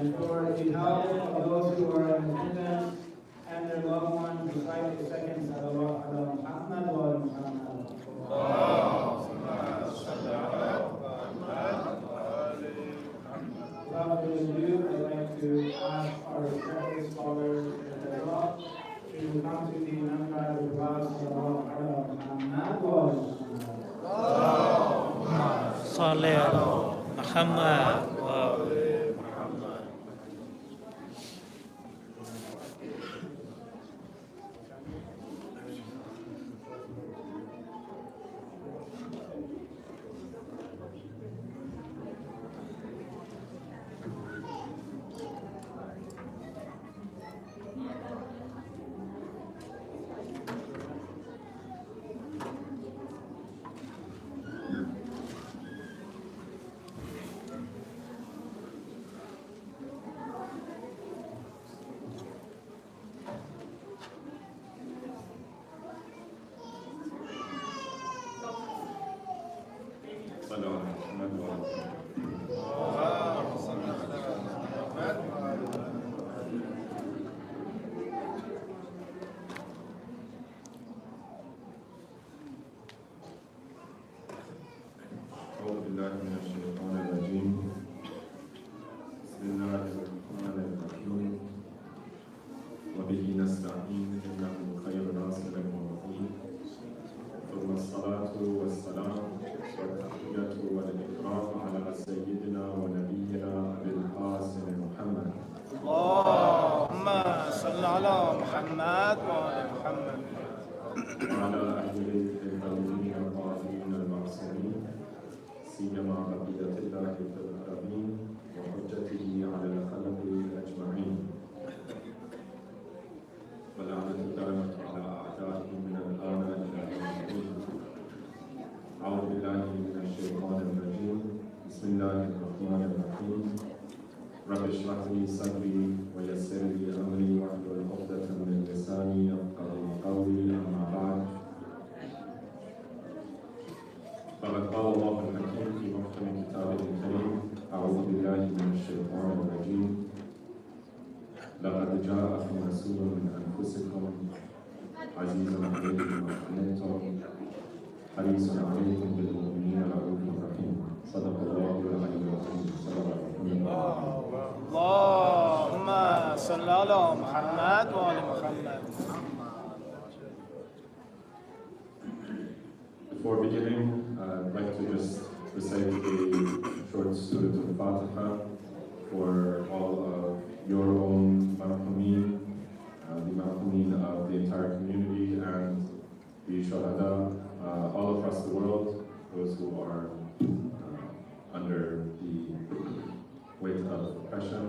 and for the health of those who are in attendance and their loved ones, recite the second salawat ala Muhammad wa ala Muhammad. Without further ado, I'd like to ask our respected scholars Reza to come to the number of class salawat ala Muhammad wa ala Muhammad. صل على محمد وآل محمد. رب اشرح لي صدري ويسر لي امري واحلل عقدة من لساني يفقهوا قولي اما بعد فقد قال الله الحكيم في محكم كتابه الكريم اعوذ بالله من الشيطان الرجيم لقد جاءكم رسول من انفسكم عزيز عليكم ما عنتم حريص عليكم بالمؤمنين رؤوف رحيم صدق الله العلي العظيم صلى الله عليه وسلم. اللهم صل على محمد وآل محمد. Before beginning, I'd like to just recite a short Surah Al-Fatiha for all of your own marhumin, the marhumin of the entire community and the shuhada all across the world, those who are under the weight of oppression,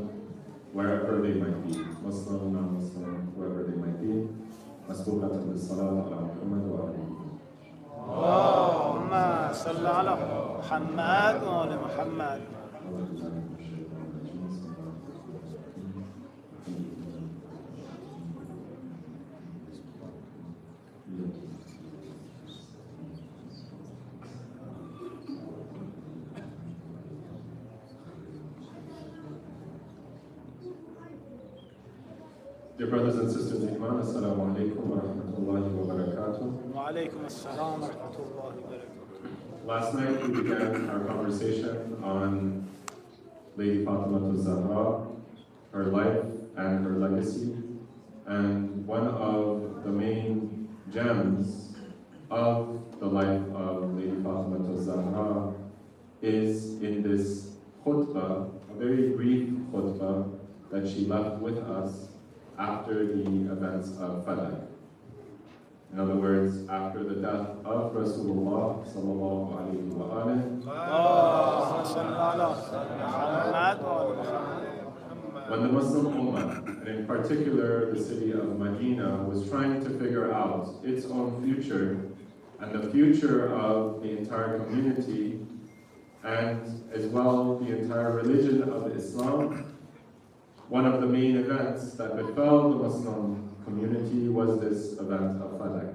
wherever they might be, Muslim, non-Muslim, wherever they might be. مسبوقة بالصلاة على محمد وآله. اللهم صل على محمد وآل محمد. Dear brothers and sisters in Iman, Assalamu alaikum wa rahmatullahi wa barakatuh. Wa alaikum assalam wa rahmatullahi wa barakatuh. Last night we began our conversation on Lady Fatimiyya Zahra, her life and her legacy, and one of the main gems of the life of Lady Fatimiyya Zahra is in this khutbah, a very brief khutbah that she left with us after the events of Fadak. In other words, after the death of Rasulullah sallallahu alayhi wa alayhi, when the Muslim Ummah, and in particular the city of Medina, was trying to figure out its own future and the future of the entire community and as well the entire religion of Islam, one of the main events that befell the Muslim community was this event of Fadak.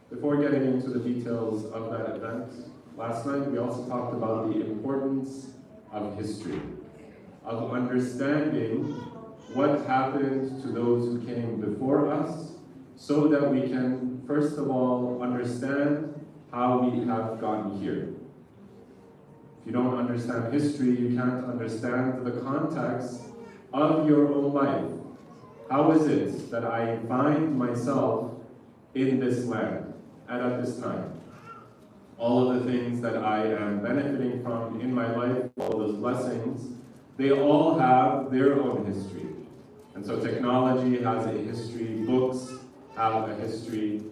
Before getting into the details of that event, last night we also talked about the importance of history. of understanding what happened to those who came before us, so that we can, first of all, understand how we have gotten here. If you don't understand history, you can't understand the context of your own life. How is it that I find myself in this land and at this time? All of the things that I am benefiting from in my life, all those blessings, they all have their own history. And so technology has a history, books have a history,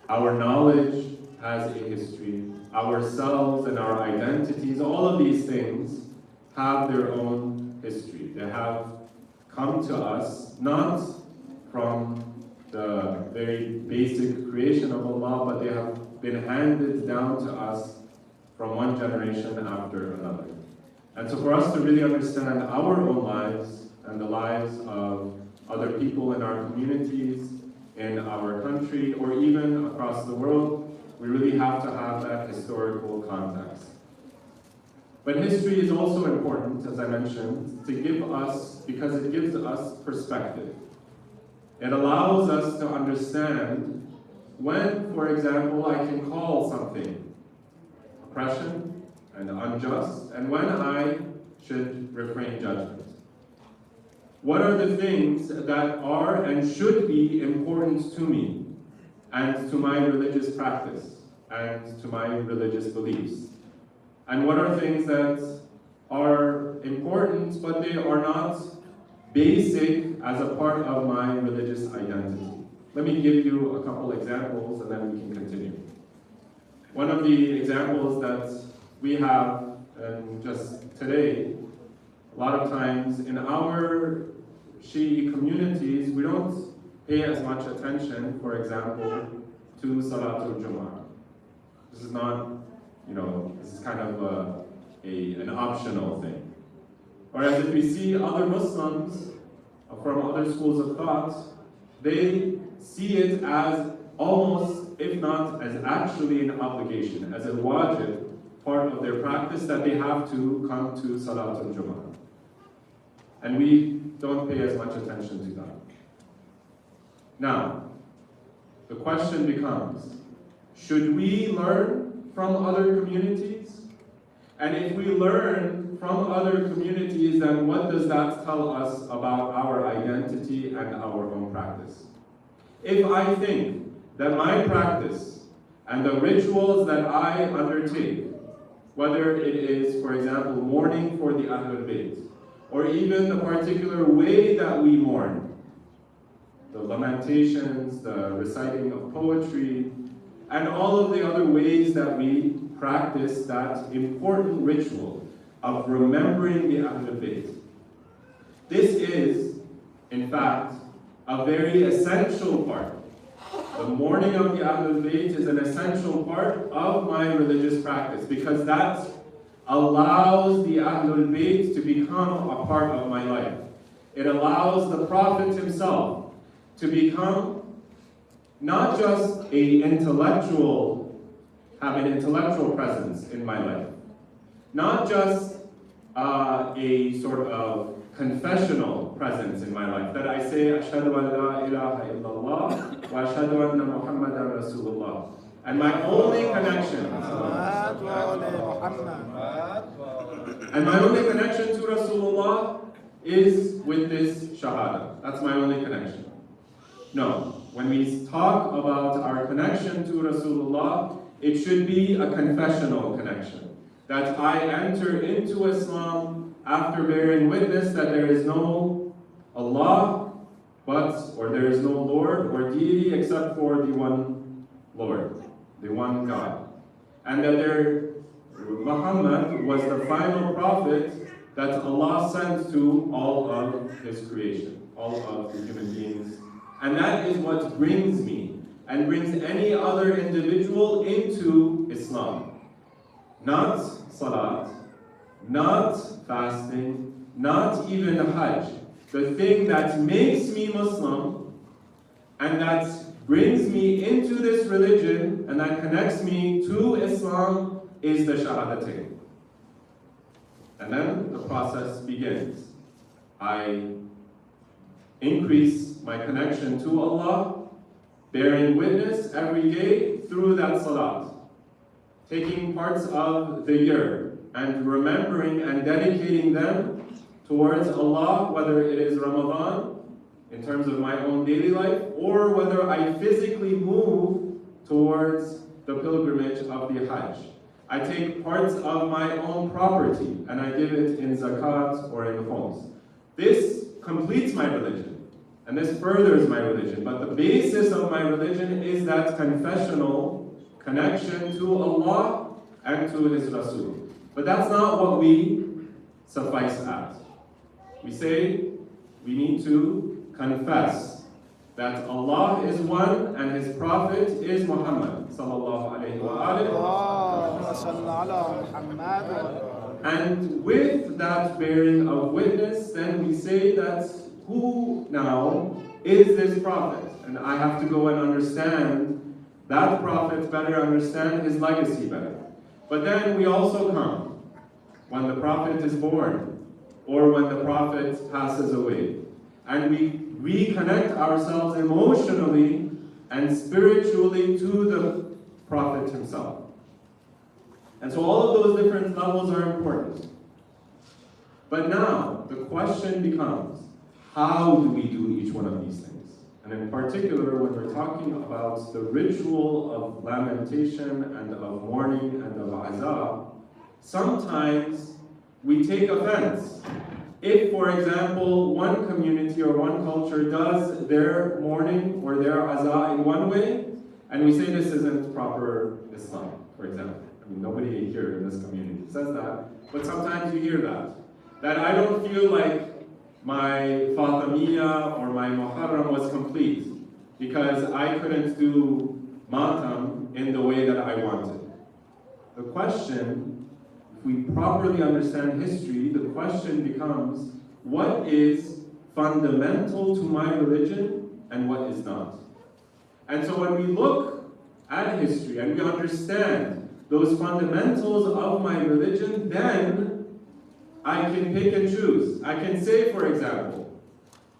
our knowledge has a history, ourselves and our identities, all of these things have their own history. They have come to us not from the very basic creation of Allah, but they have been handed down to us from one generation after another. And so for us to really understand our own lives and the lives of other people in our communities, in our country, or even across the world, we really have to have that historical context. But history is also important, as I mentioned, to give us, because it gives us perspective. It allows us to understand when, for example, I can call something oppression and unjust, and when I should refrain judgment. What are the things that are and should be important to me and to my religious practice and to my religious beliefs? And what are things that are important, but they are not basic as a part of my religious identity? Let me give you a couple examples and then we can continue. One of the examples that we have just today, a lot of times in our Shi'i communities, we don't pay as much attention, for example, to Salatul Jumu'ah. This is not, this is kind of an optional thing. Whereas if we see other Muslims from other schools of thought, they see it as almost, if not as actually an obligation, as a wajib, part of their practice, that they have to come to Salatul Jumu'ah. And we don't pay as much attention to that. Now, the question becomes, should we learn from other communities? And if we learn from other communities, then what does that tell us about our identity and our own practice? If I think that my practice and the rituals that I undertake, whether it is, for example, mourning for the Ahlul Bayt, or even the particular way that we mourn, the lamentations, the reciting of poetry, and all of the other ways that we practice that important ritual of remembering the Ahlul Bayt. This is, in fact, a very essential part. The mourning of the Ahlul Bayt is an essential part of my religious practice, because that allows the Ahlul Bayt to become a part of my life. It allows the Prophet himself to become not just have an intellectual presence in my life, not just a sort of confessional presence in my life, that I say, Ashhadu an la ilaha illallah wa ashhadu anna Muhammadan Rasulullah. And my only connection to Rasulullah is with this shahada. That's my only connection. No, when we talk about our connection to Rasulullah, it should be a confessional connection. That I enter into Islam after bearing witness that there is no Allah, or there is no Lord or deity except for the one Lord, the one God. And that Muhammad was the final prophet that Allah sent to all of his creation, all of the human beings. And that is what brings me and brings any other individual into Islam. Not salat, not fasting, not even Hajj. The thing that makes me Muslim and that brings me into this religion and that connects me to Islam is the Shahadatain. And then the process begins. I increase my connection to Allah, bearing witness every day through that salat, taking parts of the year and remembering and dedicating them towards Allah, whether it is Ramadan, in terms of my own daily life, or whether I physically move towards the pilgrimage of the Hajj. I take parts of my own property and I give it in zakat or in khums. This completes my religion, and this furthers my religion. But the basis of my religion is that confessional connection to Allah and to His Rasul. But that's not what we suffice at. We say we need to confess that Allah is one and His Prophet is Muhammad sallallahu alayhi wa. And with that bearing of witness, then we say that who now is this Prophet? And I have to go and understand that Prophet better, understand his legacy better. But then we also come when the Prophet is born or when the Prophet passes away. And we reconnect ourselves emotionally and spiritually to the Prophet himself. And so all of those different levels are important. But now, the question becomes, how do we do each one of these things? And in particular, when we're talking about the ritual of lamentation and of mourning and of azab, sometimes we take offense. If, for example, one community or one culture does their mourning or their azab in one way, and we say this isn't proper Islam, for example. I mean, nobody here in this community says that, but sometimes you hear that. That I don't feel like my Fatimiyya or my Muharram was complete because I couldn't do Matam in the way that I wanted. The question, if we properly understand history, the question becomes, what is fundamental to my religion and what is not? And so when we look at history and we understand those fundamentals of my religion, then I can pick and choose. I can say, for example,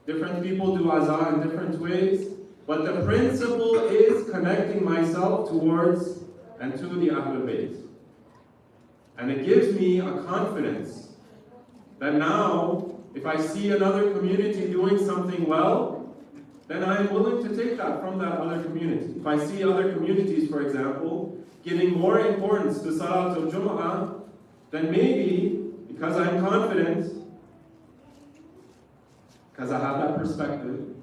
different people do azan in different ways, but the principle is connecting myself towards and to the Ahlul Bayt. And it gives me a confidence that now, if I see another community doing something well, then I am willing to take that from that other community. If I see other communities, for example, giving more importance to Salatul Jumu'ah, then maybe, because I'm confident, because I have that perspective,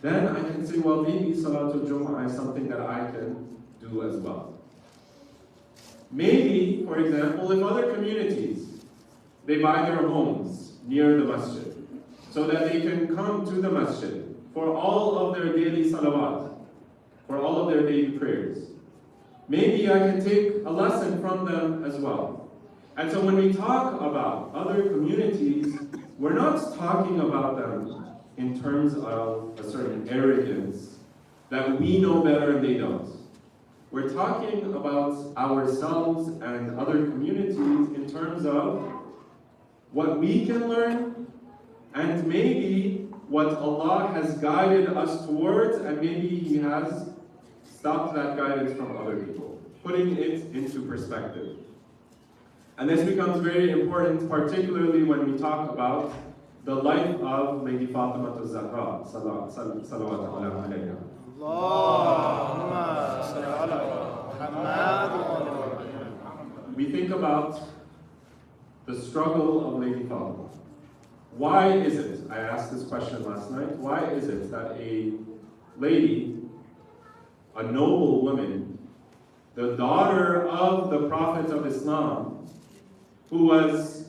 then I can say, well, maybe Salatul Jumu'ah is something that I can do as well. Maybe, for example, if other communities, they buy their homes near the masjid, so that they can come to the masjid for all of their daily salawat, for all of their daily prayers. Maybe I can take a lesson from them as well. And so when we talk about other communities, we're not talking about them in terms of a certain arrogance that we know better and they don't. We're talking about ourselves and other communities in terms of what we can learn and maybe what Allah has guided us towards, and maybe He has stopped that guidance from other people, putting it into perspective. And this becomes very important, particularly when we talk about the life of Lady Fatima Zahra, salawat alayha. We think about the struggle of Lady Fatima. Why is it, I asked this question last night, why is it that a lady, a noble woman, the daughter of the Prophet of Islam, who was,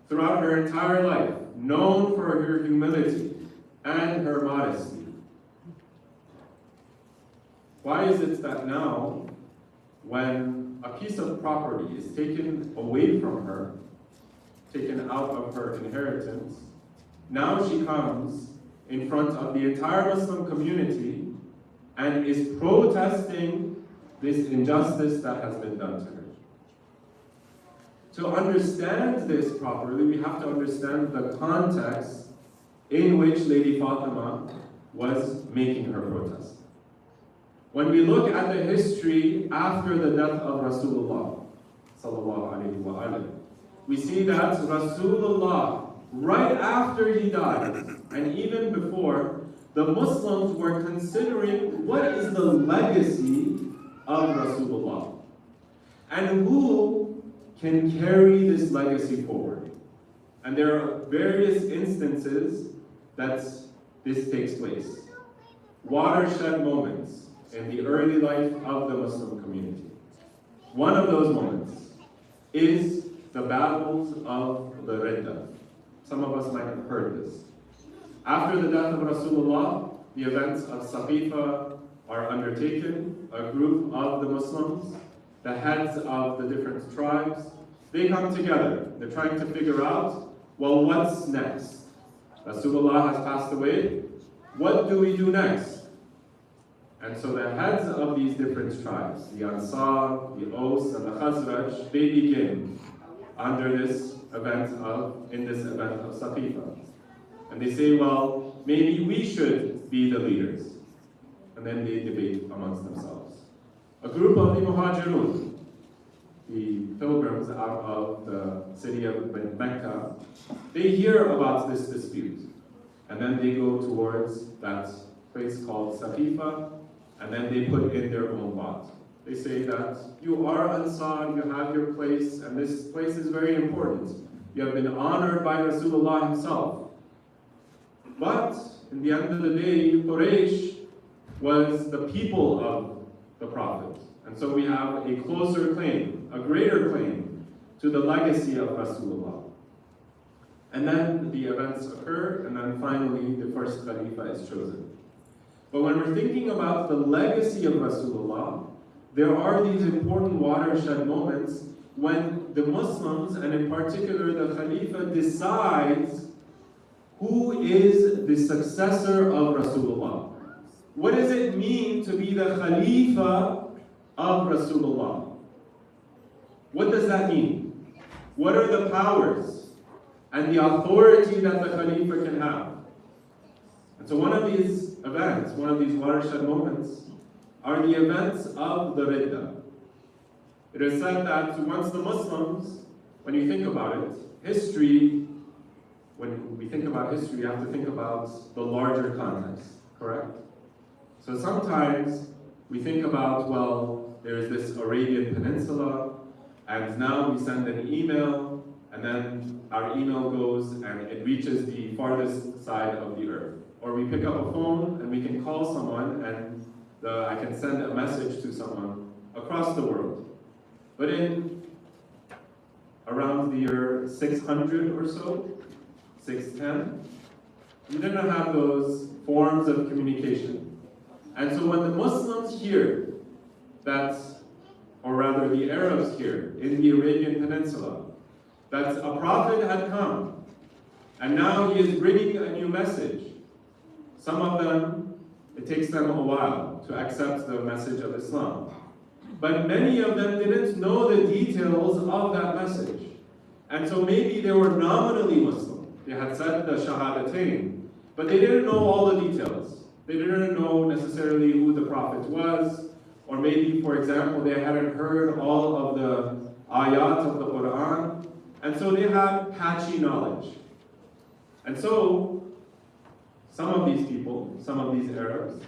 throughout her entire life, known for her humility and her modesty, why is it that now, when a piece of property is taken away from her, taken out of her inheritance, now she comes in front of the entire Muslim community and is protesting this injustice that has been done to her? to understand this properly, we have to understand the context in which Lady Fatima was making her protest. When we look at the history after the death of Rasulullah, sallallahu alaihi wasallam, we see that Rasulullah, right after he died, and even before, the Muslims were considering what is the legacy of Rasulullah, and who can carry this legacy forward. And there are various instances that this takes place. Watershed moments in the early life of the Muslim community. One of those moments is the battles of the Reza. Some of us might have heard this. After the death of Rasulullah, the events of Saqifa are undertaken. A group of the Muslims, the heads of the different tribes, they come together. They're trying to figure out, well, what's next? Rasulullah has passed away. What do we do next? And so the heads of these different tribes, the Ansar, the Aus, and the Khazraj, they begin under this event of Saqifa. And they say, well, maybe we should be the leaders. And then they debate amongst themselves. A group of the Muhajirun, the pilgrims out of the city of Mecca, they hear about this dispute. And then they go towards that place called Saqifa, and then they put in their own lot. They say that you are Ansar, you have your place, and this place is very important. You have been honored by Rasulullah himself. But in the end of the day, Quraysh was the people of the Prophet. And so we have a closer claim, a greater claim to the legacy of Rasulullah. And then the events occur, and then finally the first Khalifa is chosen. But when we're thinking about the legacy of Rasulullah, there are these important watershed moments when the Muslims, and in particular the Khalifa, decides who is the successor of Rasulullah. What does it mean to be the Khalifa of Rasulullah? What does that mean? What are the powers and the authority that the Khalifa can have? And so one of these events, one of these watershed moments, are the events of the Ridda. It is said that once the Muslims, when you think about it, history, when we think about history, we have to think about the larger context, correct? So sometimes we think about, well, there's this Arabian Peninsula, and now we send an email, and then our email goes and it reaches the farthest side of the earth. Or we pick up a phone and we can call someone and I can send a message to someone across the world. But in around the year 600 or so, 610, we didn't have those forms of communication. And so when the Muslims hear that, or rather the Arabs hear in the Arabian Peninsula, that a prophet had come, and now he is bringing a new message, some of them, it takes them a while to accept the message of Islam. But many of them didn't know the details of that message. And so maybe they were nominally Muslim. They had said the Shahadatain, but they didn't know all the details. They didn't know necessarily who the Prophet was, or maybe, for example, they hadn't heard all of the ayat of the Quran, and so they had patchy knowledge. And so, some of these people, some of these Arabs,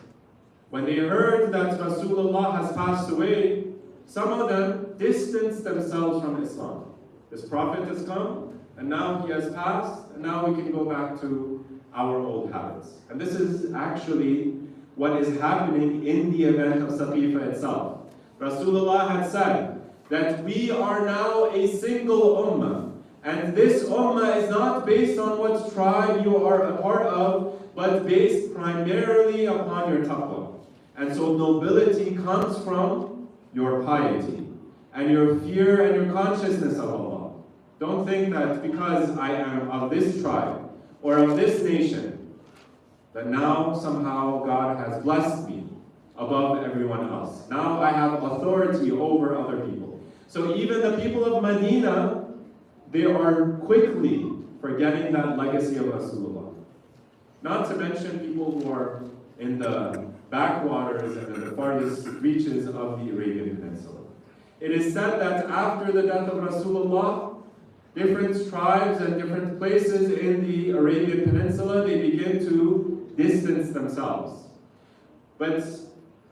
when they heard that Rasulullah has passed away, some of them distanced themselves from Islam. This Prophet has come, and now he has passed, and now we can go back to our old habits. And this is actually what is happening in the event of Saqifa itself. Rasulullah had said that we are now a single ummah, and this ummah is not based on what tribe you are a part of, but based primarily upon your taqwa. And so nobility comes from your piety, and your fear and your consciousness of Allah. Don't think that because I am of this tribe, or of this nation, that now somehow God has blessed me above everyone else. Now I have authority over other people. So even the people of Medina, they are quickly forgetting that legacy of Rasulullah. Not to mention people who are in the backwaters and in the farthest reaches of the Arabian Peninsula. It is said that after the death of Rasulullah, different tribes and different places in the Arabian Peninsula, they begin to distance themselves. But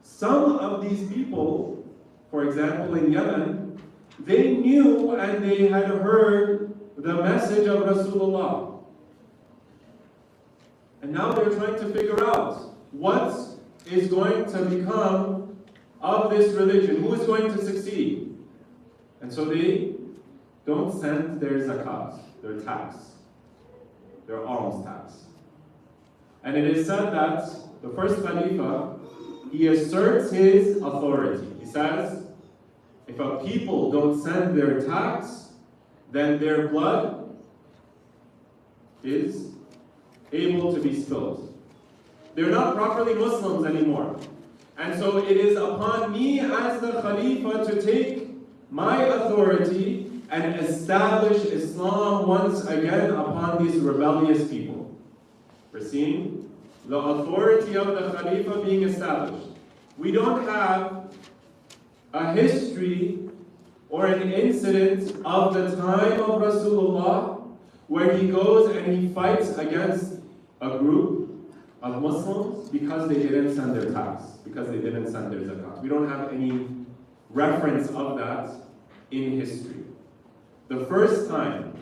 some of these people, for example in Yemen, they knew and they had heard the message of Rasulullah. And now they're trying to figure out what is going to become of this religion, who is going to succeed. And so they don't send their zakat, their tax, their alms tax. And it is said that the first Khalifa, he asserts his authority. He says, if a people don't send their tax, then their blood is able to be spilled. They're not properly Muslims anymore. And so it is upon me as the Khalifa to take my authority and establish Islam once again upon these rebellious people. We're seeing the authority of the Khalifa being established. We don't have a history or an incident of the time of Rasulullah where he goes and he fights against a group of Muslims because they didn't send their tax, because they didn't send their zakat. We don't have any reference of that in history. The first time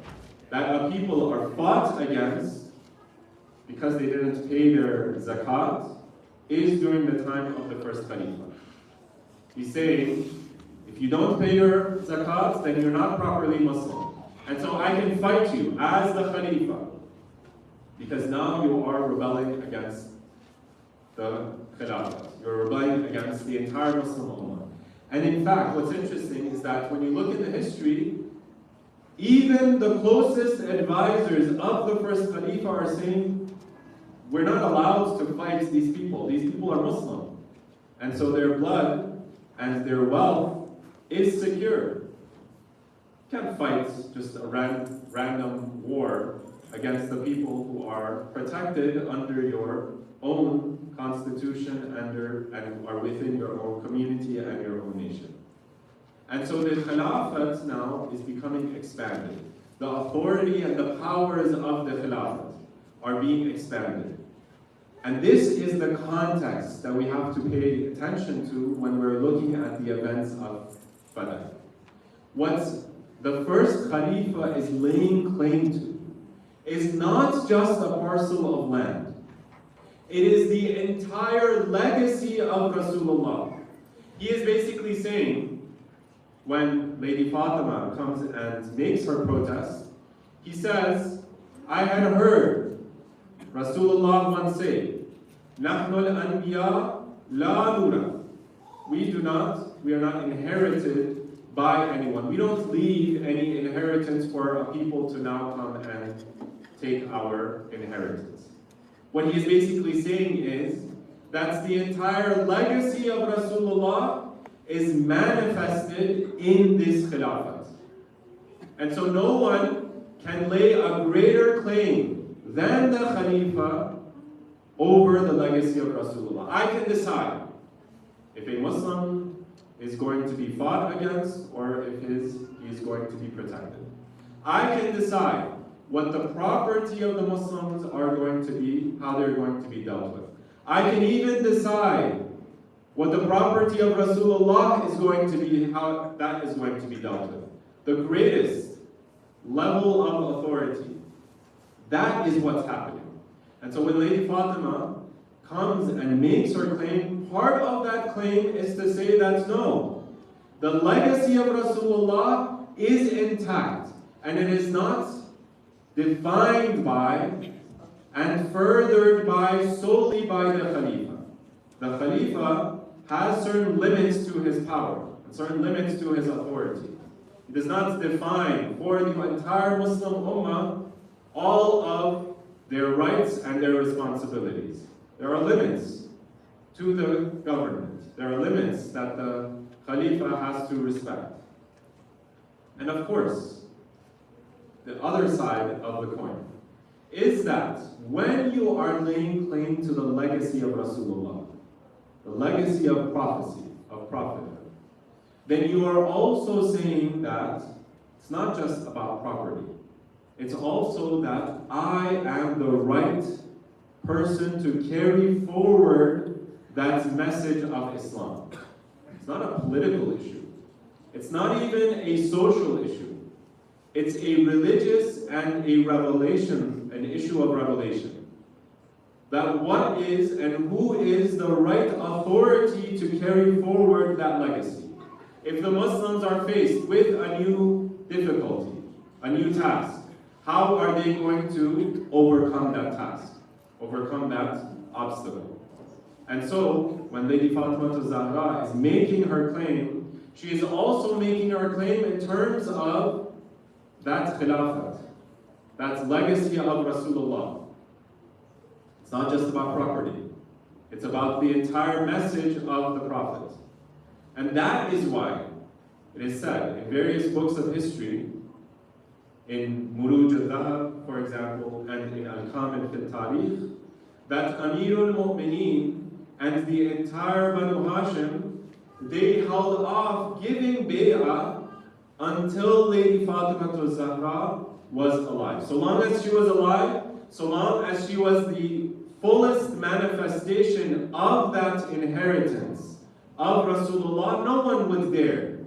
that a people are fought against because they didn't pay their zakat is during the time of the first Khalifa. He's saying, if you don't pay your zakat, then you're not properly Muslim. And so I can fight you as the Khalifa, because now you are rebelling against the Khilafah. You're rebelling against the entire Muslim Ummah. And in fact, what's interesting is that when you look at the history, even the closest advisors of the first Khalifa are saying, we're not allowed to fight these people. These people are Muslim. And so their blood and their wealth is secure. You can't fight just a random war against the people who are protected under your own constitution and are within your own community and your own nation. And so the Khilafat now is becoming expanded. The authority and the powers of the Khilafat are being expanded. And this is the context that we have to pay attention to when we're looking at the events of Badr. What the first Khalifa is laying claim to is not just a parcel of land. It is the entire legacy of Rasulullah. He is basically saying, when Lady Fatima comes and makes her protest, he says, I had heard Rasulullah once say, نَحْنُ الْأَنْبِيَاء لَا نُورَ. We are not inherited by anyone. We don't leave any inheritance for a people to now come and take our inheritance. What he is basically saying is that the entire legacy of Rasulullah is manifested in this Khilafat. And so no one can lay a greater claim than the Khalifa over the legacy of Rasulullah. I can decide if a Muslim is going to be fought against or if he is going to be protected. I can decide what the property of the Muslims are going to be, how they're going to be dealt with. I can even decide what the property of Rasulullah is going to be, how that is going to be dealt with. The greatest level of authority. That is what's happening. And so when Lady Fatima comes and makes her claim, part of that claim is to say that no, the legacy of Rasulullah is intact and it is not defined by and furthered by solely by the Khalifa. The Khalifa has certain limits to his power and certain limits to his authority. He does not define for the entire Muslim Ummah all of their rights and their responsibilities. There are limits to the government. There are limits that the Khalifa has to respect. And of course, the other side of the coin, is that when you are laying claim to the legacy of Rasulullah, the legacy of prophecy, of prophethood, then you are also saying that it's not just about property. It's also that I am the right person to carry forward that message of Islam. It's not a political issue. It's not even a social issue. It's a religious and a revelation, an issue of revelation. That what is and who is the right authority to carry forward that legacy. If the Muslims are faced with a new difficulty, a new task, how are they going to overcome that task, overcome that obstacle? And so, when Lady Fatima Zahra is making her claim, she is also making her claim in terms of that khilafat, that legacy of Rasulullah. It's not just about property. It's about the entire message of the Prophet. And that is why it is said in various books of history, in Muruj al-Dhahab, for example, and in Al-Kamil fil Tarikh, that Amirul Mu'mineen and the entire Banu Hashim, they held off giving bay'ah until Lady Fatima Zahra was alive. So long as she was alive, so long as she was the fullest manifestation of that inheritance of Rasulullah, no one would dare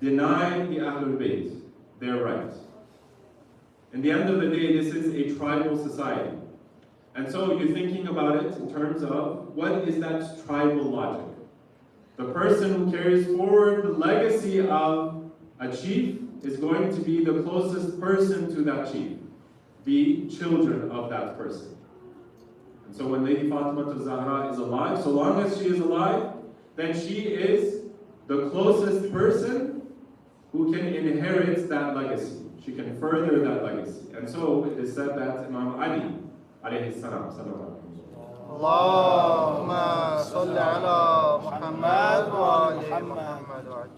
deny the Ahlul Bayt their right. In the end of the day, this is a tribal society. And so you're thinking about it in terms of what is that tribal logic? The person who carries forward the legacy of a chief is going to be the closest person to that chief, the children of that person. And so when Lady Fatima Zahra is alive, so long as she is alive, then she is the closest person who can inherit that legacy. She can further that legacy. And so it is said that Imam Ali, alayhi salam, Allahumma salli ala Muhammad wa ali Muhammad.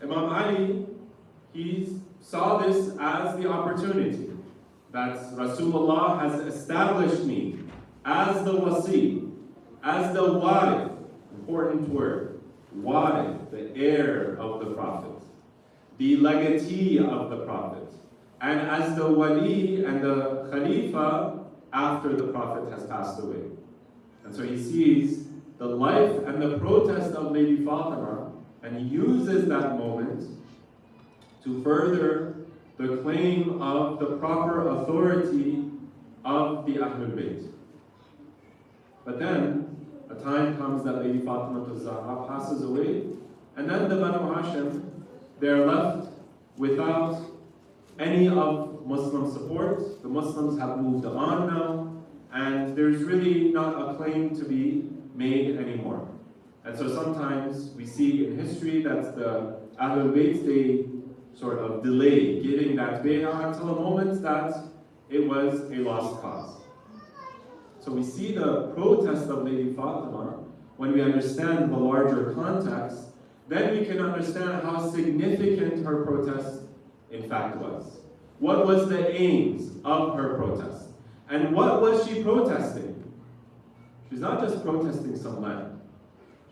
Imam Ali, he saw this as the opportunity that Rasulullah has established me as the wasi, as the warith, important word, warith, the heir of the Prophet, the legatee of the Prophet, and as the wali and the khalifa after the Prophet has passed away. And so he sees the life and the protest of Lady Fatima, and he uses that moment to further the claim of the proper authority of the Ahlul Bayt. But then, a time comes that Lady Fatima Zahra passes away, and then the Banu Hashim, they're left without any of Muslim support. The Muslims have moved on now, and there's really not a claim to be made anymore. And so sometimes we see in history that the Ahlul Bayt, they sort of delay giving that bay'ah until a moment that it was a lost cause. So we see the protest of Lady Fatima. When we understand the larger context, then we can understand how significant her protest in fact was. What was the aims of her protest? And what was she protesting? She's not just protesting some land.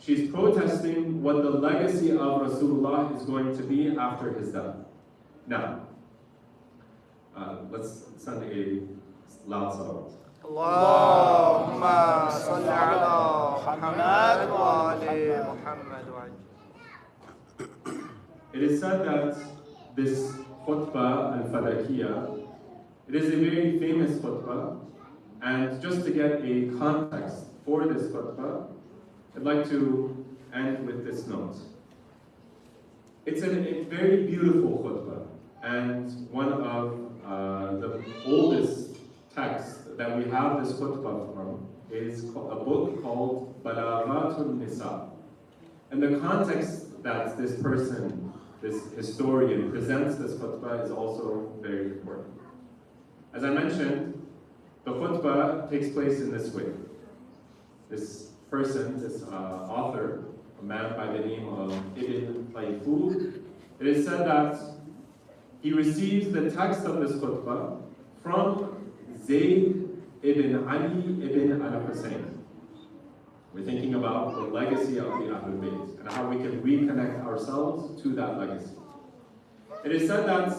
She's protesting what the legacy of Rasulullah is going to be after his death. Now, let's send a loud salawat. Allahumma salli ala Muhammad wa ali Muhammad. It is said that this khutbah al-Fadakiyya, it is a very famous khutbah, and just to get a context for this khutbah, I'd like to end with this note. It's a very beautiful khutbah, and one of the oldest texts that we have this khutbah from is a book called Balaghatun Nisa. And the context that this person, this historian, presents this khutbah is also very important. As I mentioned, the khutbah takes place in this way. This person, this author, a man by the name of Ibn Tayfur, it is said that he receives the text of this khutbah from Zayd ibn Ali ibn al-Hussein. We're thinking about the legacy of the Ahlul Bayt and how we can reconnect ourselves to that legacy. It is said that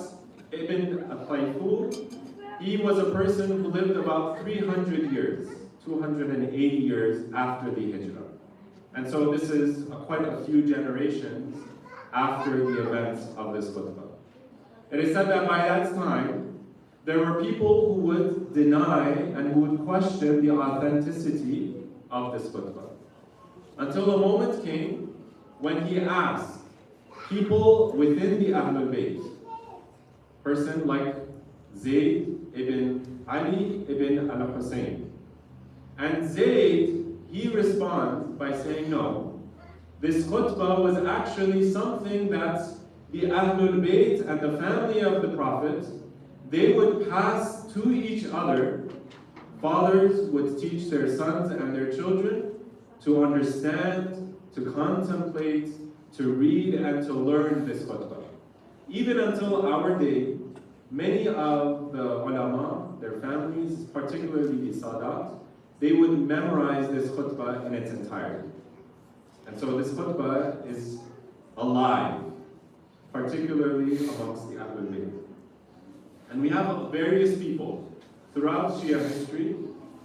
Ibn al-Tayfur, he was a person who lived about 300 years, 280 years after the Hijrah. And so this is quite a few generations after the events of this khutbah. It is said that by that time, there were people who would deny and who would question the authenticity of this khutbah. Until the moment came when he asked people within the Ahlul Bayt, person like Zayd ibn Ali ibn al-Hussein. And Zayd, he responds by saying, no, this khutbah was actually something that the Ahlul Bayt and the family of the Prophet, they would pass to each other. Fathers would teach their sons and their children to understand, to contemplate, to read, and to learn this khutbah. Even until our day, many of the ulama, their families, particularly the Sadat, they would memorize this khutbah in its entirety. And so this khutbah is alive, particularly amongst the Ahlul Bayt. And we have various people throughout Shia history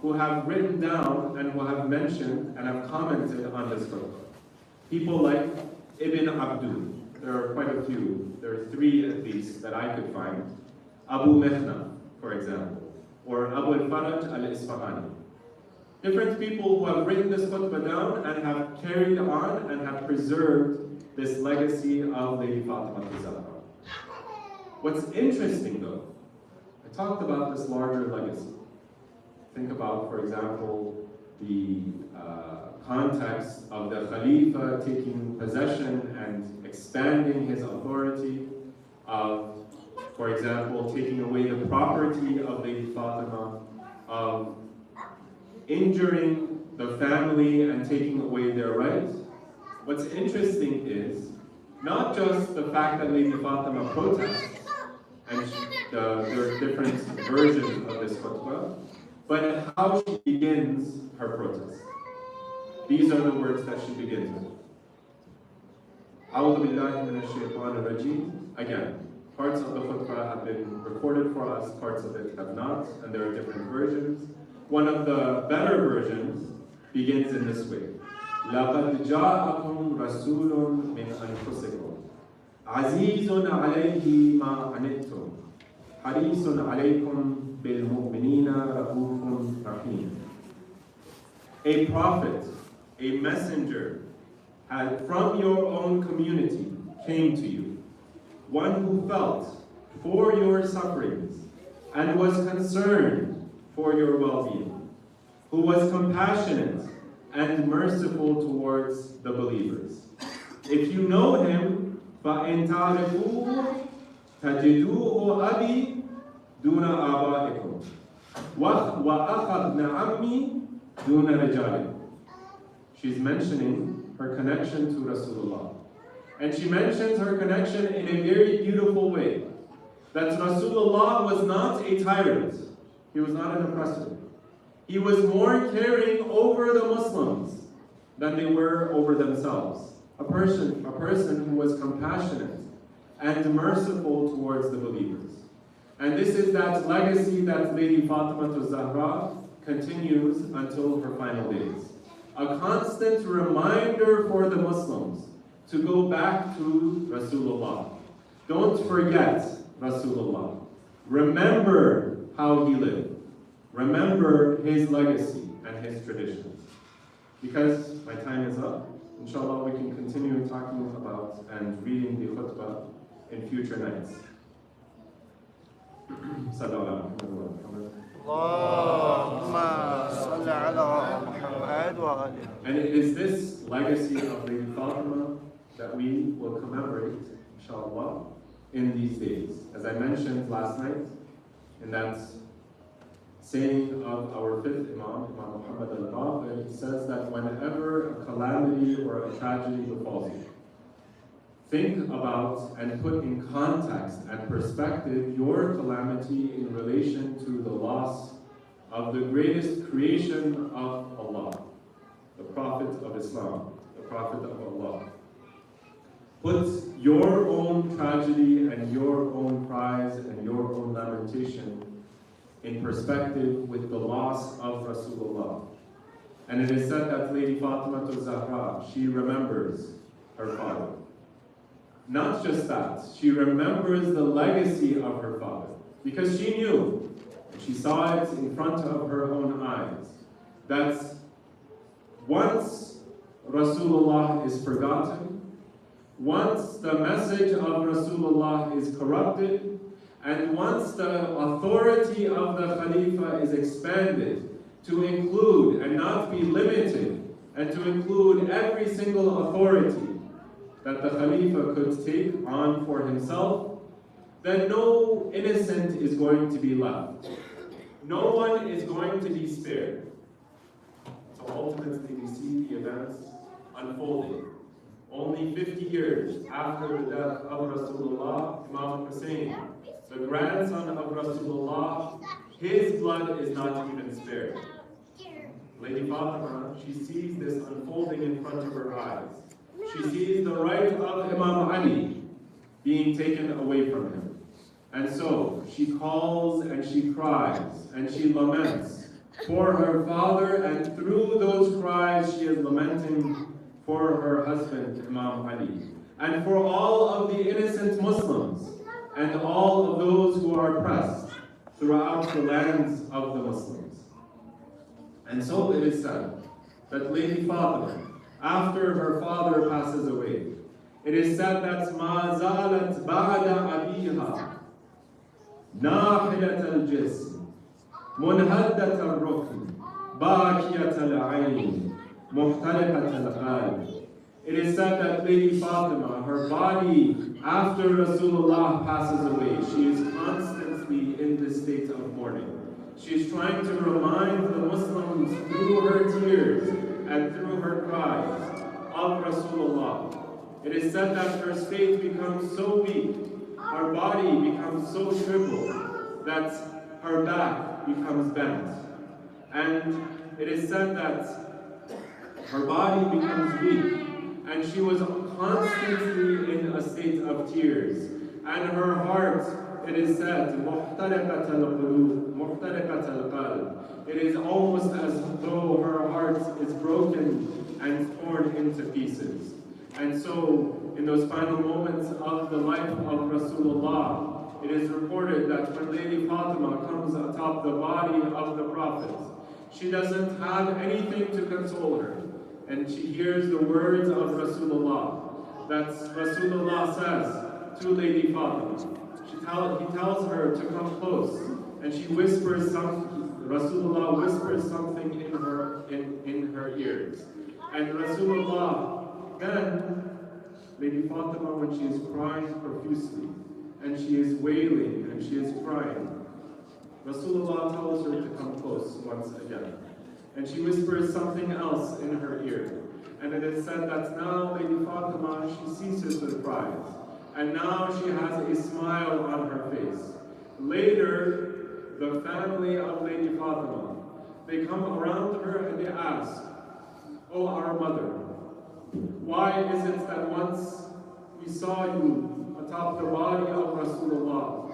who have written down and who have mentioned and have commented on this khutbah. People like Ibn Abdul, there are quite a few, there are three at least that I could find. Abu Mehna, for example, or Abu al-Faraj al-Isfahani. Different people who have written this khutbah down and have carried on and have preserved this legacy of Lady Fatima Zahra. What's interesting though, I talked about this larger legacy. Think about, for example, the context of the Khalifa taking possession and expanding his authority, of, for example, taking away the property of Lady Fatima, of injuring the family and taking away their rights. What's interesting is not just the fact that Lady Fatima protests, and there are different versions of this khutbah, but how she begins her protest. These are the words that she begins with. A'udhu billahi minash shaitanir rajeem. Again, parts of the khutbah have been recorded for us, parts of it have not, and there are different versions. One of the better versions begins in this way. لَقَدْ جَاءَكُمْ رَسُولٌ مِنْ أَنفُسِكُمْ عَزِيزٌ عَلَيْهِ مَا عَنِتُّمْ حَرِيصٌ عَلَيْكُمْ بِالْمُؤْمِنِينَ رَءُوفٌ رَحِيمٌ. A prophet, a messenger, from your own community came to you, one who felt for your sufferings and was concerned for your well-being, who was compassionate and merciful towards the believers. If you know him, فَإِن تَعْرِفُوهُ تَجِدُوهُ أَبِي دُونَ آبَائِكُمْ وَأَخَذْنَ عَمِّي دُونَ رِجَالِكُمْ. She's mentioning her connection to Rasulullah. And she mentions her connection in a very beautiful way. That Rasulullah was not a tyrant. He was not an oppressor. He was more caring over the Muslims than they were over themselves. A person who was compassionate and merciful towards the believers. And this is that legacy that Lady Fatima Zahra continues until her final days. A constant reminder for the Muslims to go back to Rasulullah. Don't forget Rasulullah. Remember how he lived. Remember his legacy and his traditions. Because my time is up, inshallah we can continue talking about and reading the khutbah in future nights. And it is this legacy of Lady Fatima that we will commemorate, inshallah, in these days. As I mentioned last night, in that saying of our fifth Imam, Imam Muhammad al-Baqir, he says that whenever a calamity or a tragedy befalls you, think about and put in context and perspective your calamity in relation to the loss of the greatest creation of Allah, the Prophet of Islam, the Prophet of Allah. Put your own tragedy and your own cries and your own lamentation in perspective with the loss of Rasulullah. And it is said that Lady Fatima Zahra, she remembers her father. Not just that, she remembers the legacy of her father, because she knew, and she saw it in front of her own eyes, that once Rasulullah is forgotten, once the message of Rasulullah is corrupted, and once the authority of the Khalifa is expanded to include and not be limited, and to include every single authority that the Khalifa could take on for himself, then no innocent is going to be left. No one is going to be spared. So ultimately we see the events unfolding. Only 50 years after the death of Rasulullah, Imam Hussein, the grandson of Rasulullah, his blood is not even spared. Lady Fatima, she sees this unfolding in front of her eyes. She sees the right of Imam Ali being taken away from him. And so she calls and she cries and she laments for her father, and through those cries she is lamenting for her husband, Imam Ali, and for all of the innocent Muslims and all of those who are oppressed throughout the lands of the Muslims. And so it is said that Lady Fatima, after her father passes away, it is said that مَا زَالَتْ بَعْدَ أَبِيهَا نَاحِلَةَ الْجِسْمِ مُنْهَدَّةَ الرُّكْنِ بَاكِيَةَ الْعَيْنِ مُحْتَرِقَةَ الْقَلْبِ. It is said that Lady Fatima, her body, after Rasulullah passes away, she is constantly in this state of mourning. She is trying to remind the Muslims through her tears and through her cries of Rasulullah. It is said that her state becomes so weak, her body becomes so shriveled, that her back becomes bent. And it is said that her body becomes weak, and she was constantly in a state of tears. And her heart, it is said, مُحْتَرِقَةَ الْقُلُوبِ مُحْتَرِقَةَ الْقَلْبِ. It is almost as though her heart is broken and torn into pieces. And so, in those final moments of the life of Rasulullah, it is reported that when Lady Fatima comes atop the body of the Prophet, she doesn't have anything to console her. And she hears the words of Rasulullah, that Rasulullah says to Lady Fatima. He tells her to come close, and she whispers something. Rasulullah whispers something in her ears. And Rasulullah, then, Lady Fatima, when she is crying profusely, and she is wailing, and she is crying, Rasulullah tells her to come close once again. And she whispers something else in her ear. And it is said that now Lady Fatima, she ceases her cries. And now she has a smile on her face. Later, the family of Lady Fatima, they come around her and they ask, "Oh, our mother, why is it that once we saw you atop the body of Rasulullah,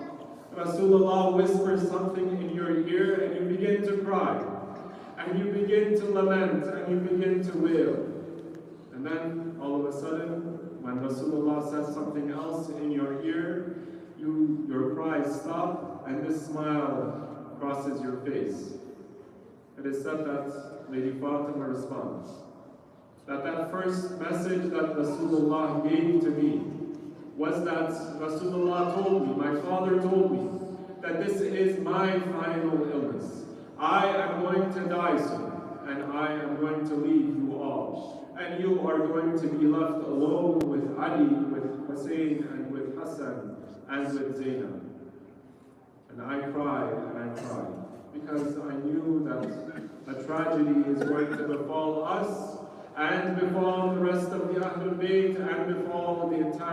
Rasulullah whispers something in your ear and you begin to cry, and you begin to lament, and you begin to wail. And then, all of a sudden, when Rasulullah says something else in your ear, your cries stop, and this smile crosses your face." It is said that Lady Fatima responds, that first message that Rasulullah gave to me was that Rasulullah told me, my father told me, that this is my final illness. I am going to die soon, and I am going to leave you all. And you are going to be left alone with Ali, with Hussein, and with Hassan, and with Zainab. And I cried, because I knew that a tragedy is going to befall us, and befall the rest of the Ahlul Bayt, and befall the entire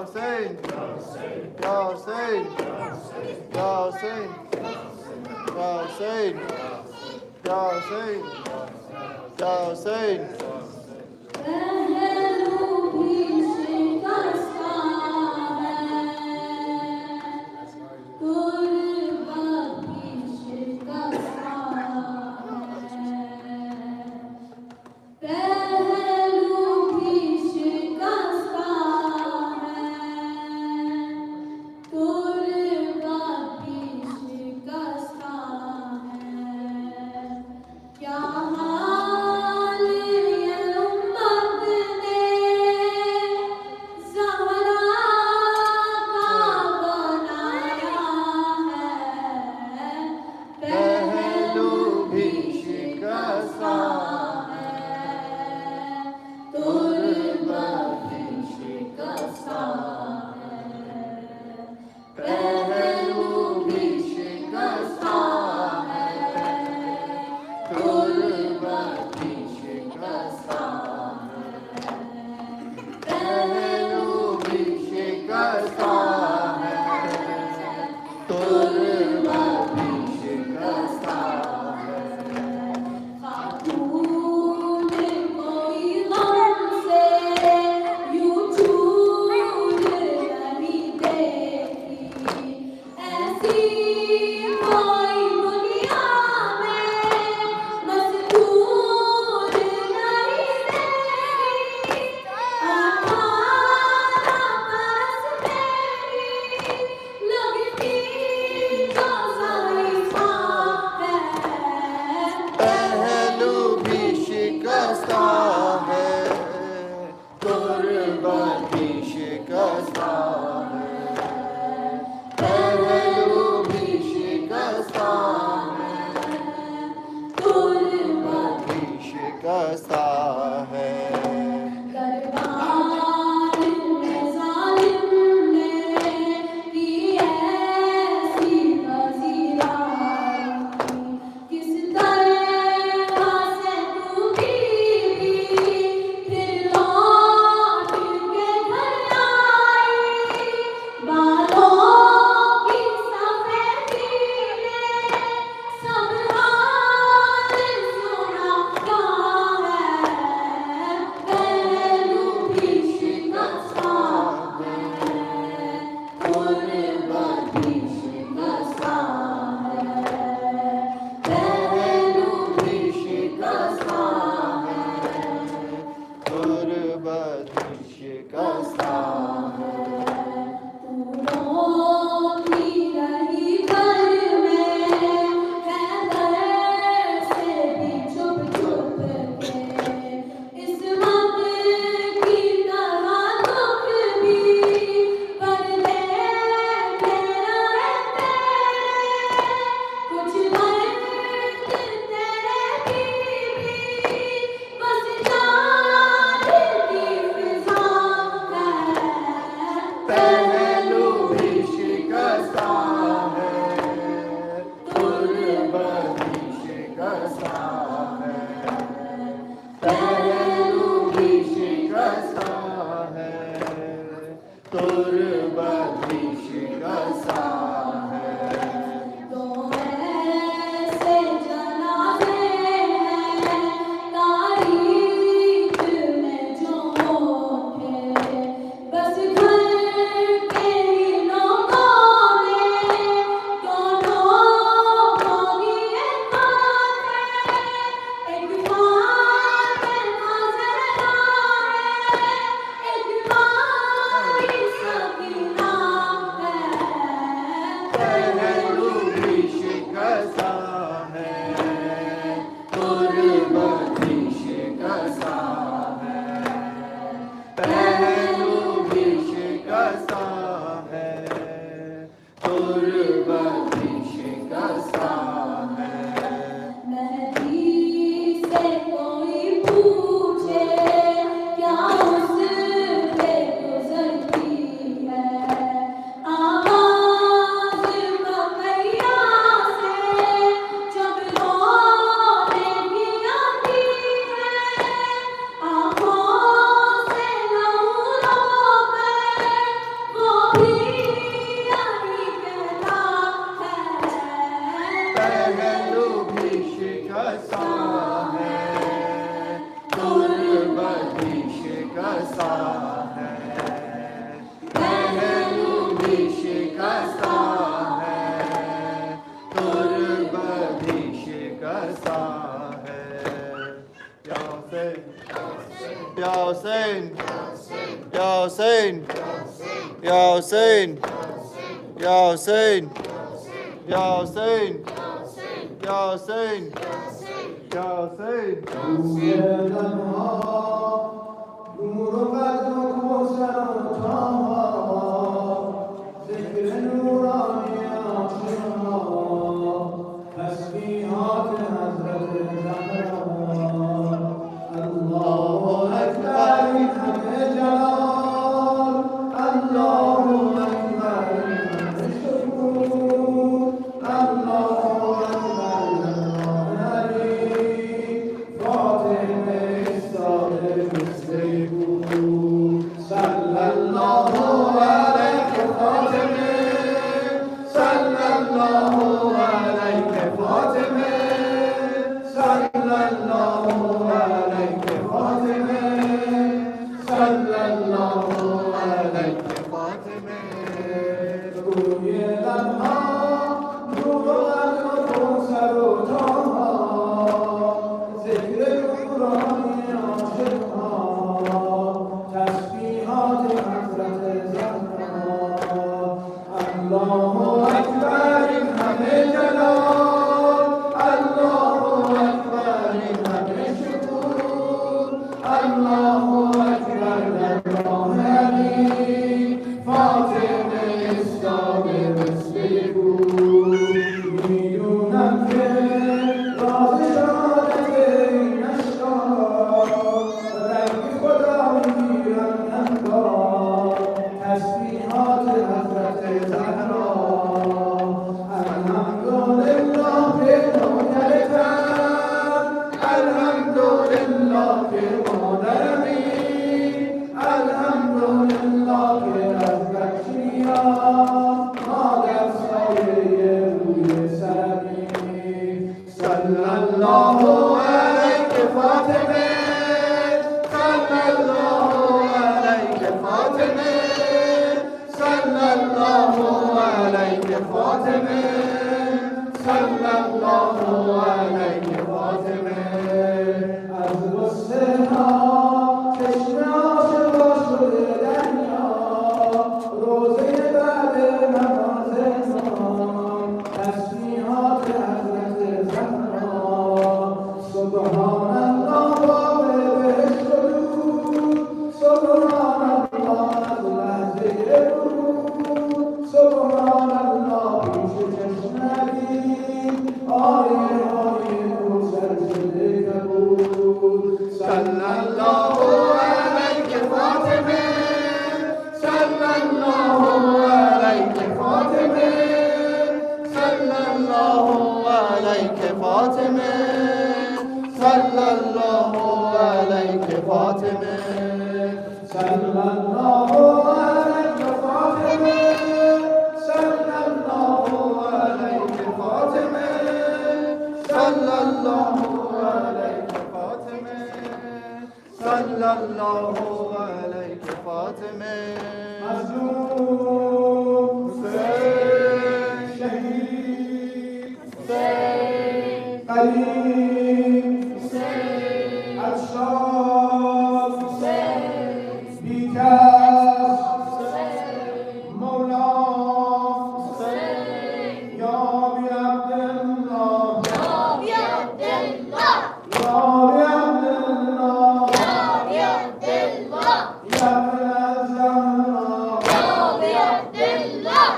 Hussein, Ya Hussein, Ya Hussein, Ya Hussein, Ya Hussein, Ya Hussein. पहलू भी शिकसा है, गुर्बत भी शिकसा है, पहलू भी शिकसा है, गुर्बत भी शिकसा है। या हुसैन, या हुसैन, या हुसैन, या हुसैन, या हुसैन, या हुसैन, या हुसैन, या हुसैन। نور و قدر و کوثر و طه، ذکر نورانی عاشقها، تسبیحات حضرت زهرا. الله اکبر این همه جلال، الله اکبر این همه شکوه، الله اکبر علی فاطمه استاده مثل بود. صلی الله علیک فاطمه، صلی الله علیک فاطمه، صلی الله علیک فاطمه، صلی الله علیک فاطمه. روی لبها نور و قدر و کوثر و طه، ذکر نورانی عاشقها، تسبیحات حضرت زهرا. الله اکبر این همه جلال، الله اکبر این همه شکوه، الله اکبر در راه علی فاطمه استاده مثل بود. میدونم که راز شهادت این اشکار، رنگ خدا میگیرم انگار، تسبیحات حضرت زهرا. الحمدلله که نوکرتم، الحمدلله که مادرمی، الحمدلله که از بچگی‌ها مادر سایه روی سرمی. صلی الله علیک فاطمه، صلی الله علیک فاطمه، صلی الله علیک فاطمه، صلی الله علیک فاطمه. از غصه ها چشم عاشقا شده دریا، روزه بعد نماز امام، تسبیحات حضرت زهرا. سبحان الله باب بهشت و نور، سبحان الله از لحظه ورود، سبحان الله پیش چشم علی آیه های کوثر شده کبود. صلی الله علیک فاطمه، صلی الله علیک فاطمه، صلی الله علیک فاطمه، صلی الله علیک فاطمه، صلی الله علیک فاطمه، صلی الله علیک فاطمه، صلی الله علیک فاطمه، صلی الله علیک فاطمه. مظلوم حسین، شهید حسین، قریب حسین، عطشان حسین، بیکس حسین، مولا حسین. یا بی عبدالله، یا بی عبدالله، یا بی عبدالله، یا بی عبدالله، یا بی الزهرا، یا بی عبدالله،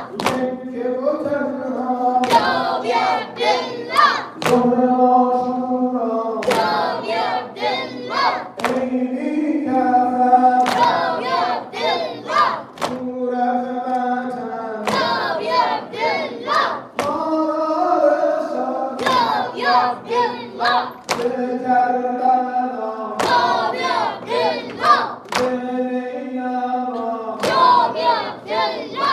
یک و تنها، یا بی عبدالله، زهر عاشورا، یا بی عبدالله، عیدی کعبه، یا بی عبدالله، نور خبتن، یا بی عبدالله، مارا رسان، یا بی عبدالله، به کربلا، یا بی عبدالله، به نیما، یا بی عبدالله،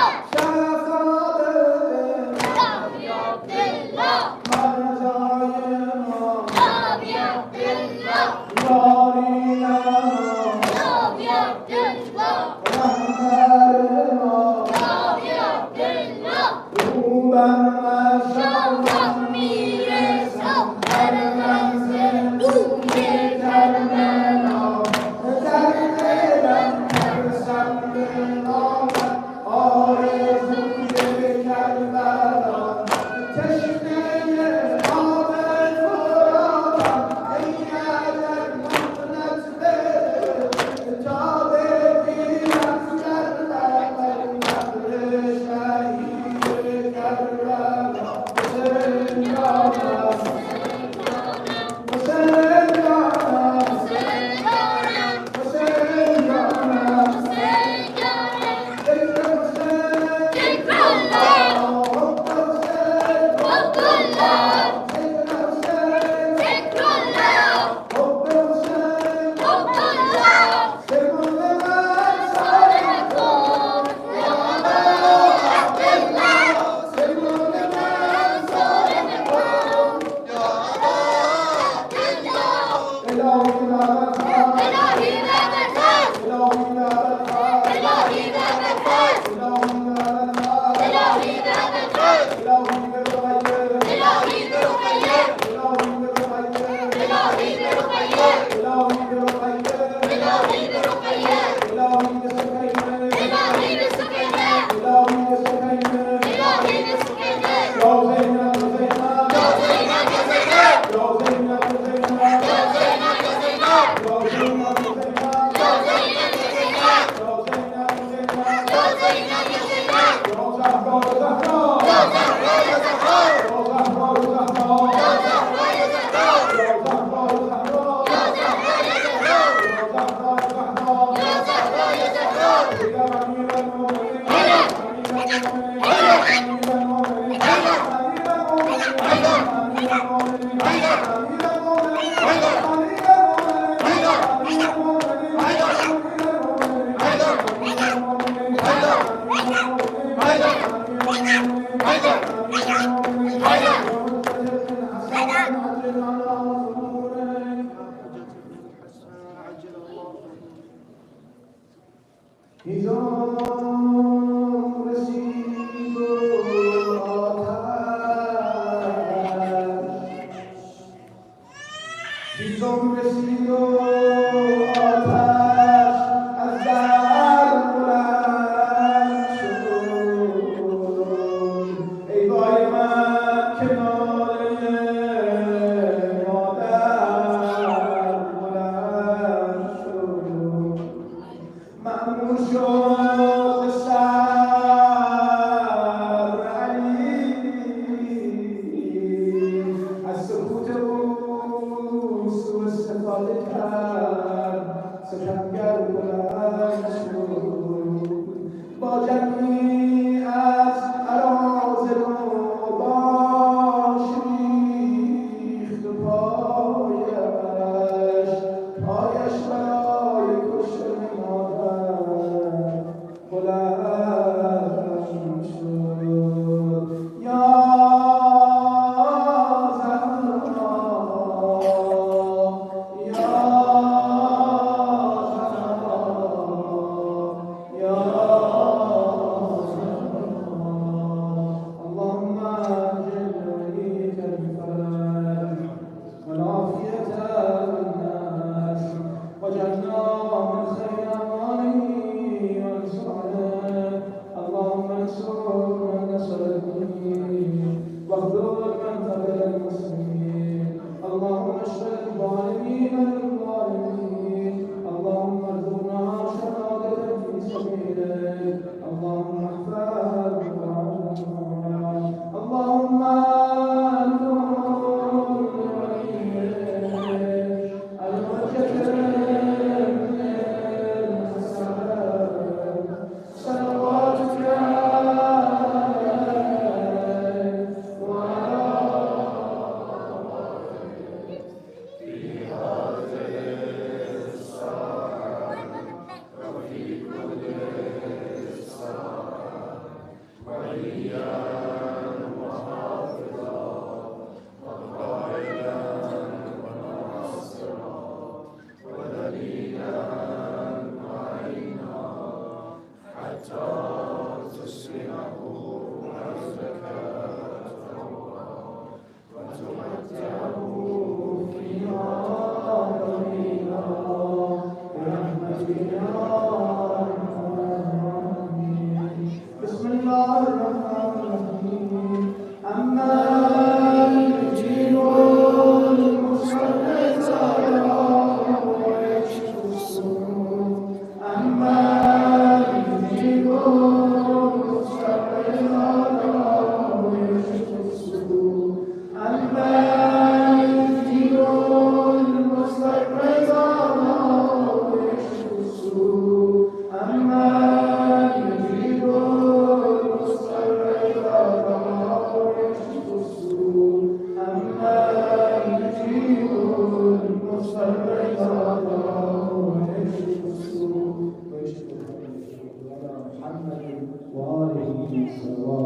محمد وآله